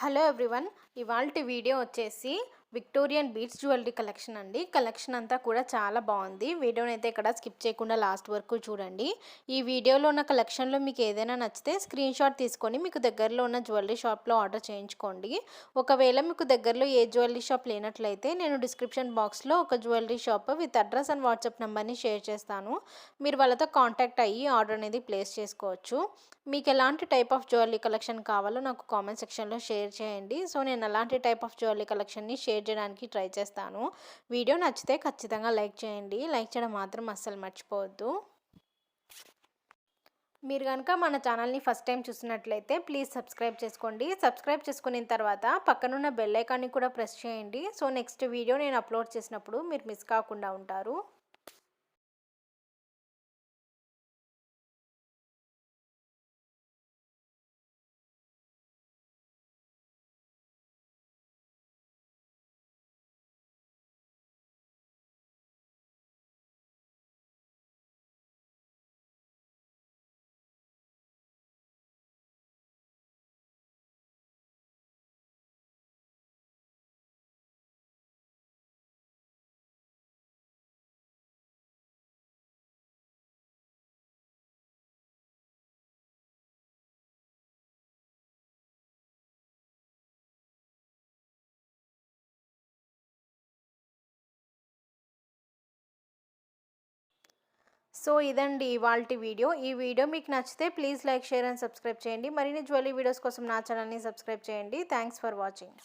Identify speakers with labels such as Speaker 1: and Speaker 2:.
Speaker 1: Hello everyone. ఇవాల్టి video వచ్చేసి Victorian beats jewellery collection అండి. కలెక్షన్ అంతా కూడా చాలా బాగుంది. వీడియోని అయితే ఇక్కడ స్కిప్ చేయకుండా లాస్ట్ వరకు చూడండి. ఈ వీడియోలో ఉన్న కలెక్షన్లో మీకు ఏదైనా నచ్చితే స్క్రీన్ షాట్ తీసుకొని మీకు దగ్గరలో ఉన్న జ్యువెలరీ షాప్లో ఆర్డర్ చేయించుకోండి. ఒకవేళ మీకు దగ్గరలో ఏ జ్యువెలరీ షాప్ లేనట్లయితే నేను డిస్క్రిప్షన్ బాక్స్లో ఒక jewellery shop with address and WhatsApp నెంబర్ని షేర్ చేస్తాను. మీరు వాళ్ళతో కాంటాక్ట్ అయ్యి ఆర్డర్ అనేది ప్లేస్ చేసుకోవచ్చు. మీకు ఎలాంటి టైప్ ఆఫ్ జ్యువెలరీ కలెక్షన్ కావాలో నాకు కామెంట్ సెక్షన్లో షేర్ చేయండి. సో నేను అలాంటి టైప్ ఆఫ్ జ్యువెలరీ కలెక్షన్ని షేర్ చేయడానికి ట్రై చేస్తాను. వీడియో నచ్చితే ఖచ్చితంగా లైక్ చేయండి. లైక్ చేయడం మాత్రం అస్సలు మర్చిపోవద్దు. మీరు కనుక మన ఛానల్ని ఫస్ట్ టైం చూసినట్లయితే ప్లీజ్ సబ్స్క్రైబ్ చేసుకోండి. సబ్స్క్రైబ్ చేసుకున్న తర్వాత పక్కనున్న బెల్ ఐకాన్ని కూడా ప్రెస్ చేయండి. సో నెక్స్ట్ వీడియో నేను అప్లోడ్ చేసినప్పుడు మీరు మిస్ కాకుండా ఉంటారు. సో ఇదండి ఇవాల్టి వీడియో. ఈ వీడియో మీకు నచ్చితే please like, share and subscribe చేయండి. మరిన్ని జ్యువెలరీ వీడియోస్ కోసం నా ఛానల్ని సబ్స్క్రైబ్ చేయండి. Thanks for watching.